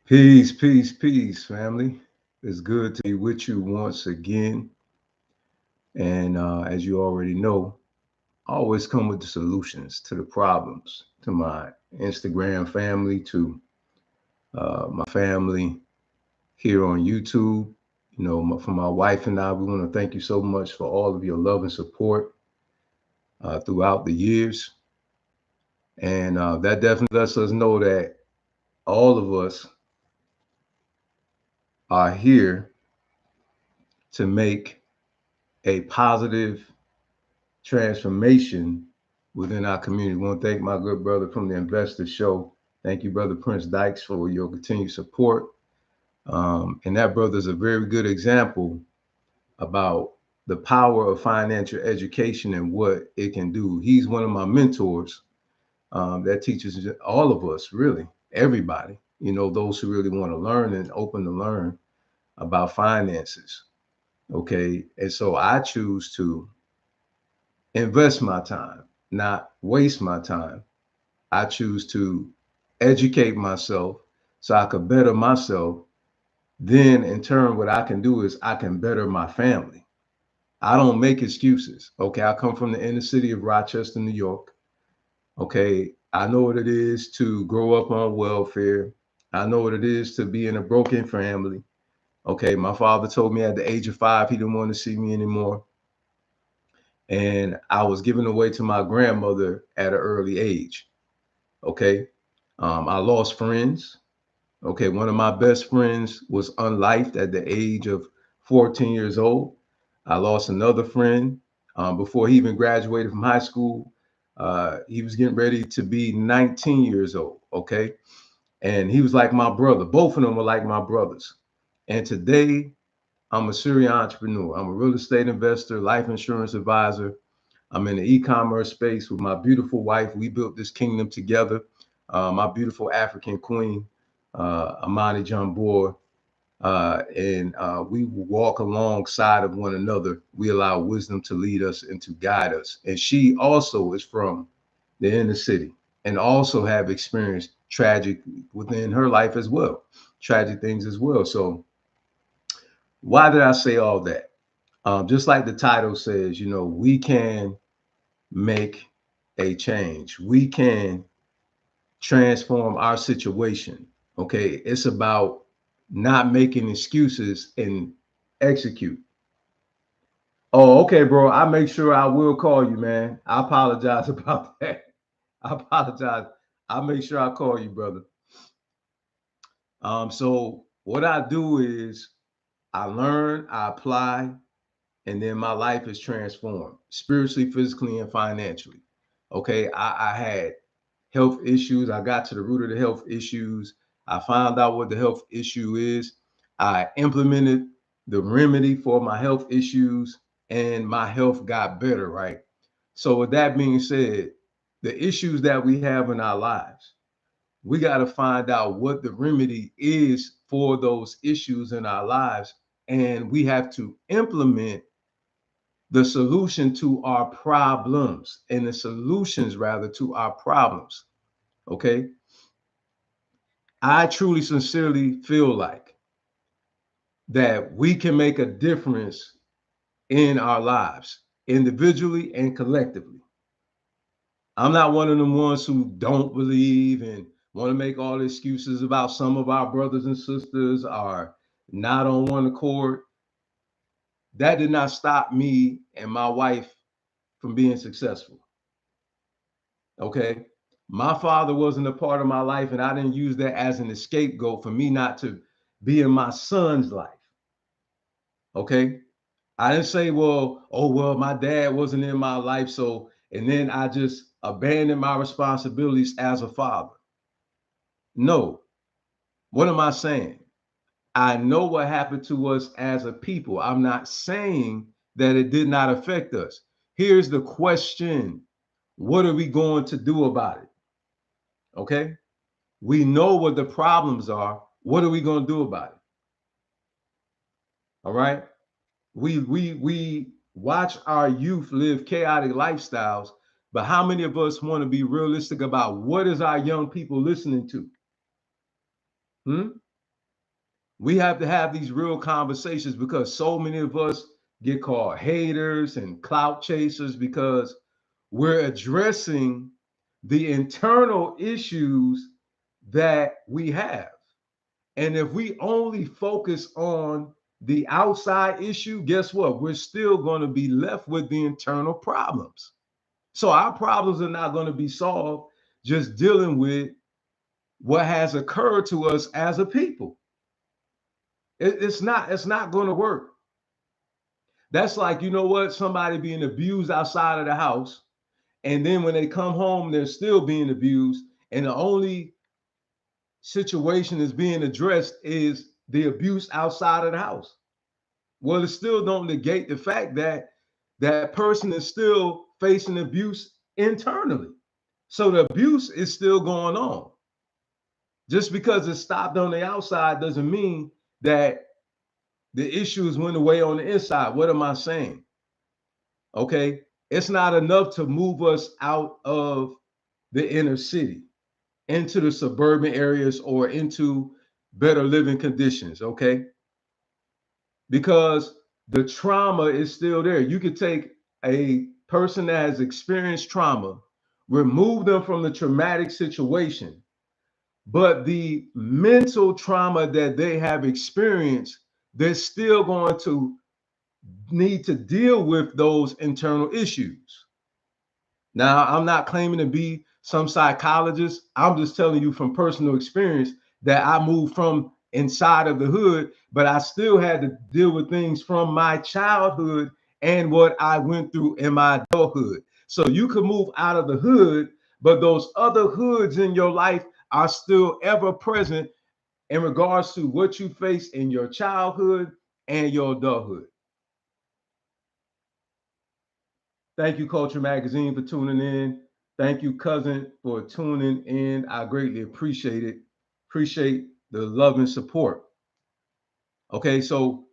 Peace, peace, peace, family. It's good to be with you once again. And as you already know, I always come with the solutions to the problems, to my Instagram family, to my family here on YouTube. For my wife and I, we want to thank you so much for all of your love and support throughout the years. And that definitely lets us know that all of us are here to make a positive transformation within our community. I want to thank my good brother from the Investor Show. Thank you, Brother Prince Dykes, for your continued support. And that brother is a very good example about the power of financial education and what it can do. He's one of my mentors that teaches all of us, really, everybody, those who really want to learn and open to learn about finances. Okay. And so I choose to invest my time, not waste my time. I choose to educate myself so I could better myself. Then, in turn, what I can do is I can better my family. I don't make excuses. Okay. I come from the inner city of Rochester, New York. Okay. I know what it is to grow up on welfare. I know what it is to be in a broken family. Okay. My father told me at the age of 5 he didn't want to see me anymore. And I was given away to my grandmother at an early age. Okay. I lost friends. Okay. One of my best friends was unlifed at the age of 14 years old. I lost another friend before he even graduated from high school. He was getting ready to be 19 years old. Okay. And he was like my brother. Both of them were like my brothers. And today, I'm a serial entrepreneur. I'm a real estate investor, life insurance advisor. I'm in the e-commerce space with my beautiful wife. We built this kingdom together. My beautiful African queen, Amani Jambor, and we walk alongside of one another. We allow wisdom to lead us and to guide us. And she also is from the inner city and also have experienced tragic within her life as well, tragic things as well. So why did I say all that? Just like the title says, we can make a change. We can transform our situation. Okay. It's about not making excuses and execute. Oh, okay, bro. I make sure I will call you, man. I apologize about that. I apologize. I'll make sure I call you, brother. So what I do is I learn, I apply, and then my life is transformed spiritually, physically, and financially. Okay. I had health issues. I got to the root of the health issues. I found out what the health issue is. I implemented the remedy for my health issues, and my health got better, right? So, with that being said, the issues that we have in our lives, we got to find out what the remedy is for those issues in our lives. And we have to implement the solution to our problems and the solutions, rather, to our problems. Okay. I truly, sincerely feel like that we can make a difference in our lives, individually and collectively. I'm not one of them ones who don't believe and want to make all the excuses about some of our brothers and sisters are not on one accord. That did not stop me and my wife from being successful. Okay. My father wasn't a part of my life, and I didn't use that as an scapegoat for me not to be in my son's life. Okay. I didn't say, well, oh, well, my dad wasn't in my life. So, and then I just abandoned my responsibilities as a father. No. What am I saying? I know what happened to us as a people. I'm not saying that it did not affect us. Here's the question: what are we going to do about it? Okay. We know what the problems are. What are we going to do about it? All right. We watch our youth live chaotic lifestyles, but how many of us want to be realistic about what is our young people listening to? Hmm? We have to have these real conversations because so many of us get called haters and clout chasers because we're addressing the internal issues that we have. And if we only focus on the outside issue, guess what? We're still going to be left with the internal problems. So our problems are not going to be solved just dealing with what has occurred to us as a people. It's not going to work. That's like, you know what, somebody being abused outside of the house, and then when they come home, they're still being abused, and the only situation that's being addressed is the abuse outside of the house. Well, it still don't negate the fact that that person is still facing abuse internally. So the abuse is still going on. Just because it stopped on the outside doesn't mean that the issues went away on the inside. What am I saying? Okay. It's not enough to move us out of the inner city into the suburban areas or into better living conditions. Okay. Because the trauma is still there. You could take a person that has experienced trauma, remove them from the traumatic situation, but the mental trauma that they have experienced, they're still going to need to deal with those internal issues. Now, I'm not claiming to be some psychologist. I'm just telling you from personal experience that I moved from inside of the hood, but I still had to deal with things from my childhood and what I went through in my adulthood. So you can move out of the hood, but those other hoods in your life are still ever present in regards to what you face in your childhood and your adulthood. Thank you, Culture Magazine, for tuning in. Thank you, cousin, for tuning in. I greatly appreciate it. Appreciate the love and support. Okay, so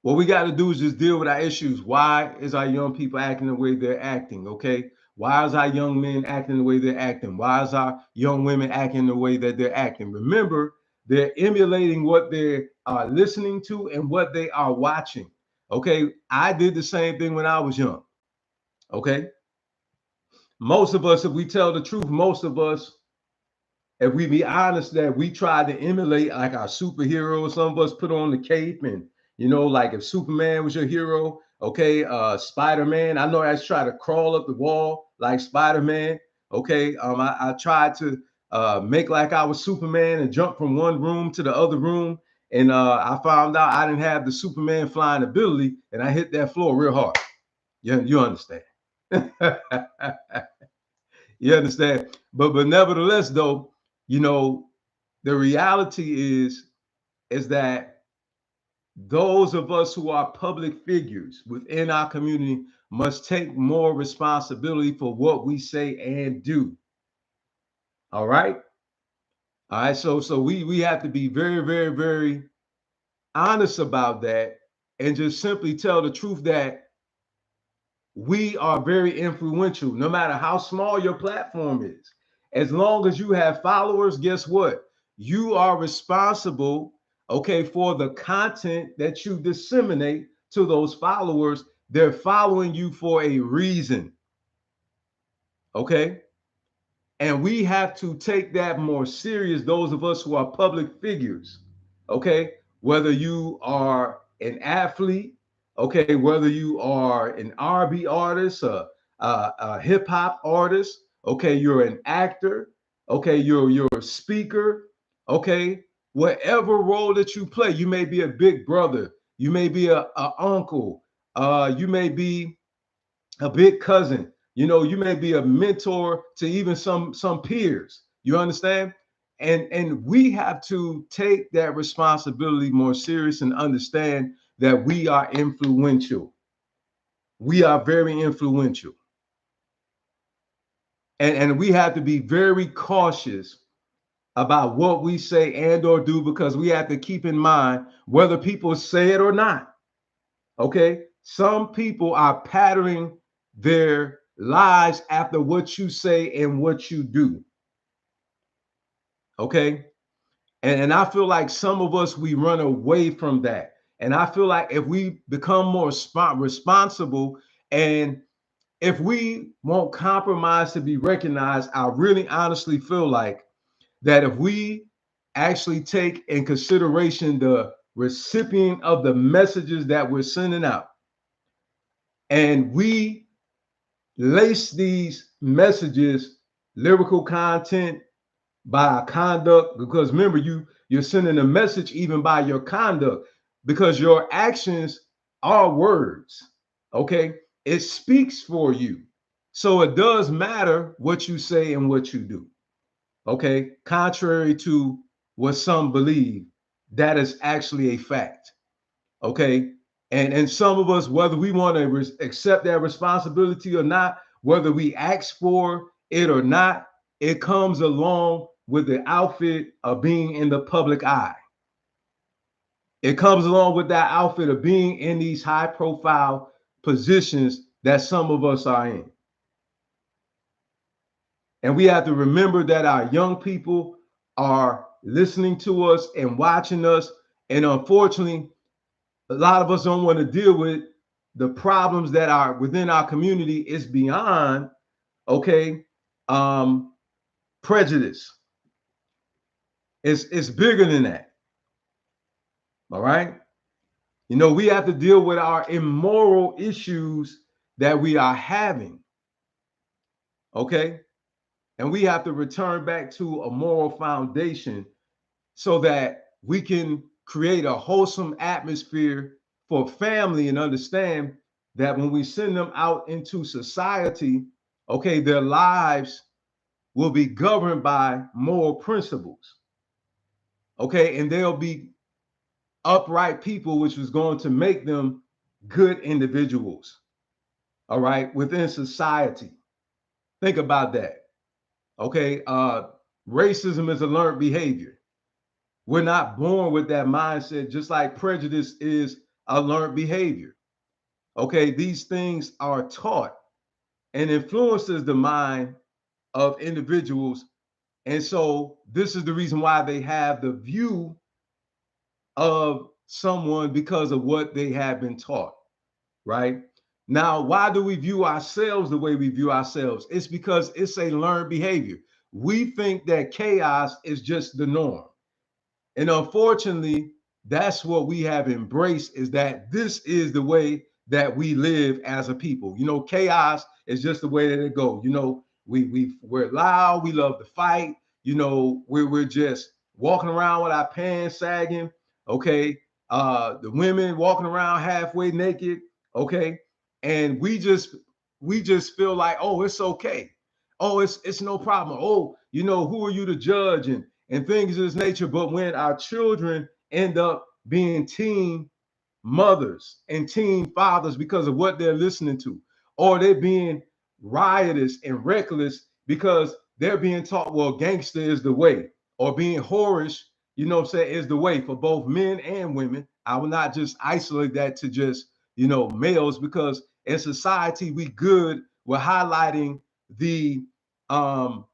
what we got to do is just deal with our issues. Why is our young people acting the way they're acting? Okay, why is our young men acting the way they're acting? Why is our young women acting the way that they're acting? Remember, they're emulating what they are listening to and what they are watching. Okay, I did the same thing when I was young. Okay, most of us, if we tell the truth, most of us, if we be honest, that we try to emulate like our superheroes. Some of us put on the cape, and like if Superman was your hero, okay, Spider-Man. I know I try to crawl up the wall like Spider-Man. Okay, I tried to make like I was Superman and jump from one room to the other room, and I found out I didn't have the Superman flying ability, and I hit that floor real hard. You understand? You understand? But nevertheless, though, you know, the reality is that those of us who are public figures within our community must take more responsibility for what we say and do. All right. All right. So we have to be very, very, very honest about that and just simply tell the truth that we are very influential, no matter how small your platform is. As long as you have followers, guess what? You are responsible, okay, for the content that you disseminate to those followers. They're following you for a reason, okay? And we have to take that more serious, those of us who are public figures, okay? Whether you are an athlete, okay, whether you are an R&B artist, a hip hop artist, okay, you're an actor, okay, you're a speaker, okay, whatever role that you play, you may be a big brother, you may be a uncle, you may be a big cousin. You may be a mentor to even some peers. You understand? And we have to take that responsibility more serious and understand that we are influential. We are very influential. And we have to be very cautious about what we say and or do, because we have to keep in mind whether people say it or not. Okay, some people are patterning their lives after what you say and what you do. Okay, And I feel like some of us, we run away from that. And I feel like if we become more responsible, and if we won't compromise to be recognized, I really honestly feel like that if we actually take in consideration the recipient of the messages that we're sending out, and we lace these messages, lyrical content, by our conduct, because remember, you're sending a message even by your conduct, because your actions are words. Okay, it speaks for you, so it does matter what you say and what you do. Okay, contrary to what some believe, that is actually a fact. Okay, and some of us, whether we want to accept that responsibility or not, whether we ask for it or not, it comes along with the outfit of being in the public eye. It comes along with that outfit of being in these high profile positions that some of us are in. And we have to remember that our young people are listening to us and watching us. And unfortunately, a lot of us don't want to deal with the problems that are within our community. Is beyond, okay, prejudice. It's bigger than that. All right. You know, we have to deal with our immoral issues that we are having. Okay. And we have to return back to a moral foundation so that we can create a wholesome atmosphere for family, and understand that when we send them out into society, okay, their lives will be governed by moral principles. Okay. And they'll be upright people, which was going to make them good individuals. All right, within society. Think about that. Okay, racism is a learned behavior. We're not born with that mindset, just like prejudice is a learned behavior. Okay, these things are taught and influences the mind of individuals. And so this is the reason why they have the view of someone, because of what they have been taught, right? Now, why do we view ourselves the way we view ourselves? It's because it's a learned behavior. We think that chaos is just the norm. And unfortunately, that's what we have embraced, is that this is the way that we live as a people. You know, chaos is just the way that it goes. You know, we're loud, we love to fight, you know, we're just walking around with our pants sagging, okay. The women walking around halfway naked, okay, and we just feel like, oh, it's okay. Oh, it's no problem. Oh, you know, who are you to judge, and things of this nature. But when our children end up being teen mothers and teen fathers because of what they're listening to, or they're being riotous and reckless because they're being taught, well, gangster is the way, or being whorish, you know what I'm saying, is the way for both men and women. I will not just isolate that to just, you know, males, because in society we good with highlighting the um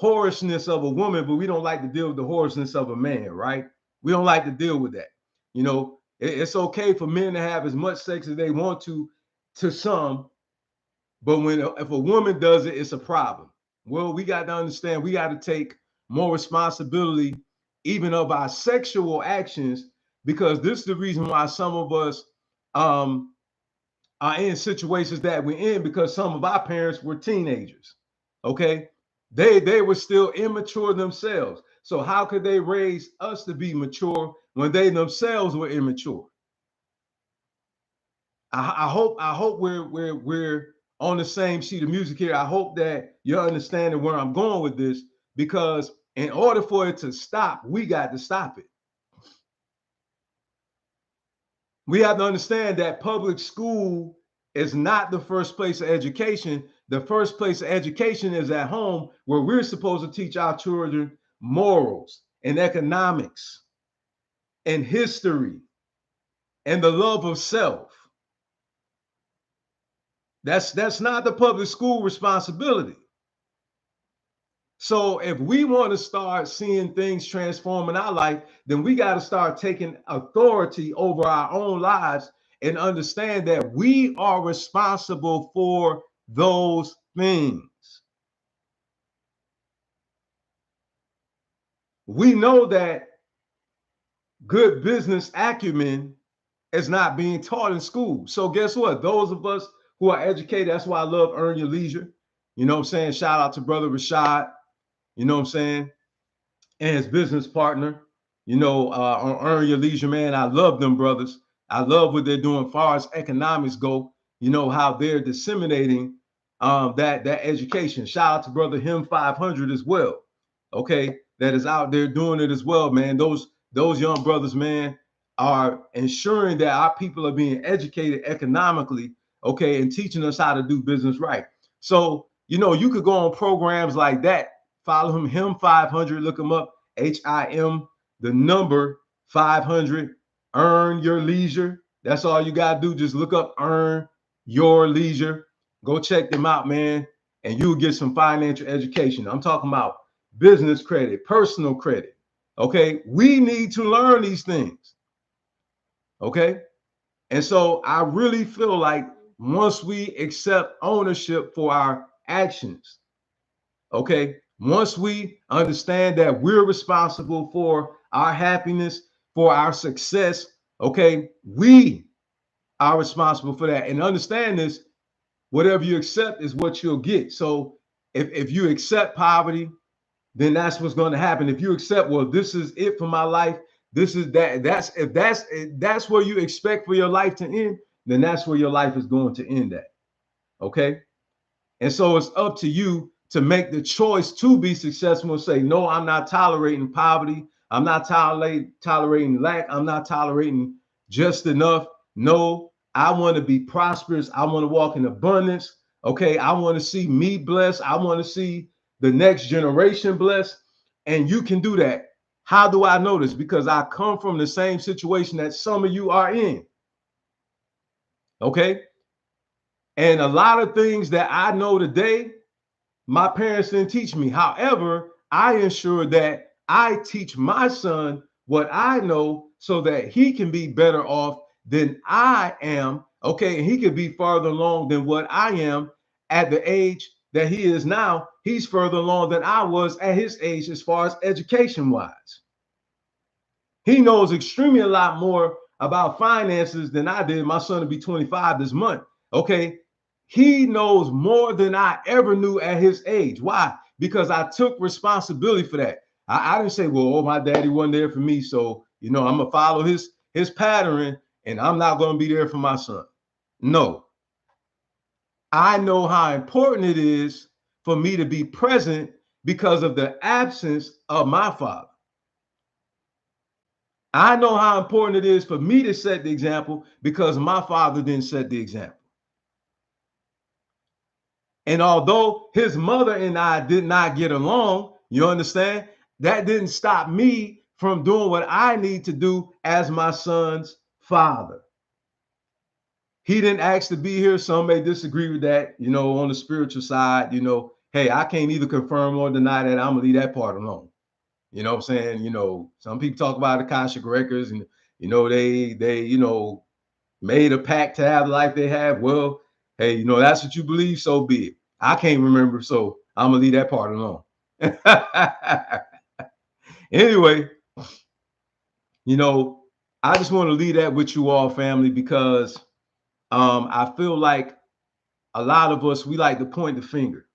whorishness of a woman, but we don't like to deal with the whorishness of a man, right? We don't like to deal with that. You know, it's okay for men to have as much sex as they want to some, but when if a woman does it, it's a problem. Well, we got to understand, we got to take more responsibility even of our sexual actions, because this is the reason why some of us um are in situations that we're in, because some of our parents were teenagers. Okay, they were still immature themselves. So how could they raise us to be mature when they themselves were immature? I hope we're on the same sheet of music here. I hope that you're understanding where I'm going with this, because in order for it to stop, we got to stop it. We have to understand that public school is not the first place of education. The first place of education is at home, where we're supposed to teach our children morals and economics and history and the love of self. That's not the public school responsibility. So if we want to start seeing things transform in our life, then we got to start taking authority over our own lives and understand that we are responsible for those things. We know that good business acumen is not being taught in school. So guess what? Those of us who are educated, that's why I love Earn Your Leisure. You know what I'm saying? Shout out to Brother Rashad, you know what I'm saying? And his business partner, on Earn Your Leisure, man. I love them brothers. I love what they're doing as far as economics go, how they're disseminating that education. Shout out to Brother Him 500 as well. Okay, that is out there doing it as well, man. Those young brothers, man, are ensuring that our people are being educated economically, okay, and teaching us how to do business right. So, you could go on programs like that. Follow him 500, look him up, HIM, the number 500, Earn Your Leisure. That's all you got to do. Just look up Earn Your Leisure. Go check them out, man, and you'll get some financial education. I'm talking about business credit, personal credit. Okay, we need to learn these things. Okay, and so I really feel like once we accept ownership for our actions, okay, once we understand that we're responsible for our happiness, for our success, okay, we are responsible for that. And understand this, whatever you accept is what you'll get. So if you accept poverty, then that's what's going to happen. If you accept, well, this is it for my life, this is that, that's where you expect for your life to end, then that's where your life is going to end at. Okay. And so it's up to you to make the choice to be successful and say, no, I'm not tolerating poverty. I'm not tolerating lack. I'm not tolerating just enough. No, I want to be prosperous. I want to walk in abundance. Okay. I want to see me blessed. I want to see the next generation blessed. And you can do that. How do I know this? Because I come from the same situation that some of you are in. Okay. And a lot of things that I know today, my parents didn't teach me. However, I ensure that I teach my son what I know so that he can be better off than I am. Okay. And he could be farther along than what I am at the age that he is now. He's further along than I was at his age as far as education wise. He knows extremely a lot more about finances than I did. My son will be 25 this month. Okay. He knows more than I ever knew at his age. Why? Because I took responsibility for that. I didn't say, well, my daddy wasn't there for me, so I'm gonna follow his pattern and I'm not gonna be there for my son. No. I know how important it is for me to be present because of the absence of my father. I know how important it is for me to set the example because my father didn't set the example. And although his mother and I did not get along, you understand, that didn't stop me from doing what I need to do as my son's father. He didn't ask to be here. Some may disagree with that, on the spiritual side, hey, I can't either confirm or deny that. I'm gonna leave that part alone. You know what I'm saying? Some people talk about Akashic records and they made a pact to have the life they have. Well, hey, that's what you believe, so be it. I can't remember, so I'm gonna leave that part alone. Anyway, I just want to leave that with you all, family, because I feel like a lot of us, we like to point the finger.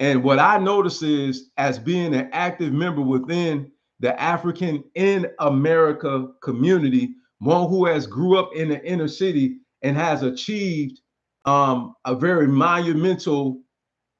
And what I notice is, as being an active member within the African in America community, one who has grew up in the inner city and has achieved a very monumental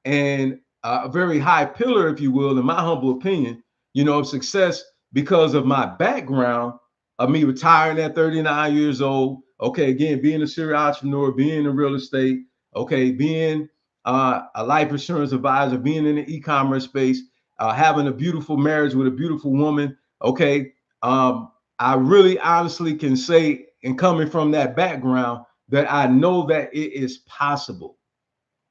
and a very high pillar, if you will, in my humble opinion, of success because of my background of me retiring at 39 years old. Okay, again, being a serial entrepreneur, being in real estate, okay, being a life insurance advisor, being in the e-commerce space, having a beautiful marriage with a beautiful woman. Okay, I really honestly can say, and coming from that background, that I know that it is possible.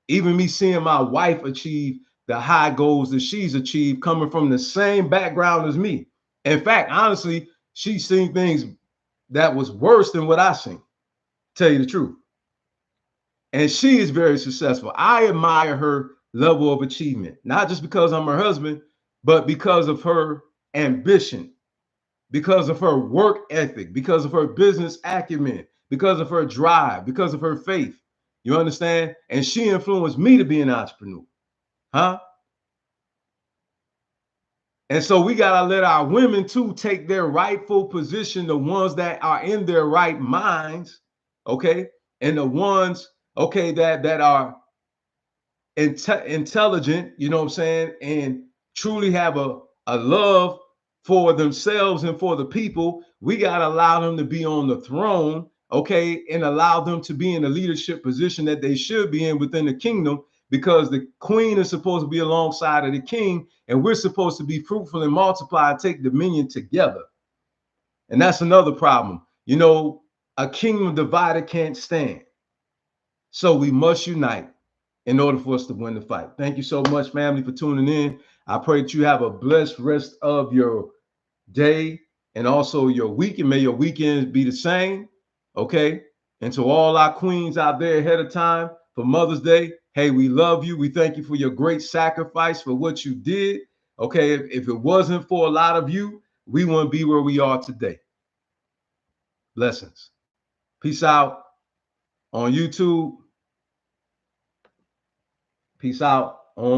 Even me seeing my wife achieve the high goals that she's achieved coming from the same background as me. In fact, honestly, she's seen things that was worse than what I seen, tell you the truth. And she is very successful. I admire her level of achievement, not just because I'm her husband, but because of her ambition, because of her work ethic, because of her business acumen, because of her drive, because of her faith. You understand? And she influenced me to be an entrepreneur. Huh? And so we got to let our women too take their rightful position, the ones that are in their right minds, okay? And the ones, okay, that are intelligent, you know what I'm saying, and truly have a love for themselves and for the people. We got to allow them to be on the throne, okay, and allow them to be in the leadership position that they should be in within the kingdom, because the queen is supposed to be alongside of the king, and we're supposed to be fruitful and multiply and take dominion together. And that's another problem. You know, a kingdom divided can't stand. So we must unite in order for us to win the fight. Thank you so much, family, for tuning in. I pray that you have a blessed rest of your day and also your week, and may your weekends be the same. Okay. And to all our queens out there ahead of time for Mother's Day, hey, we love you. We thank you for your great sacrifice for what you did. Okay. If it wasn't for a lot of you, we wouldn't be where we are today. Blessings. Peace out on YouTube. Peace out on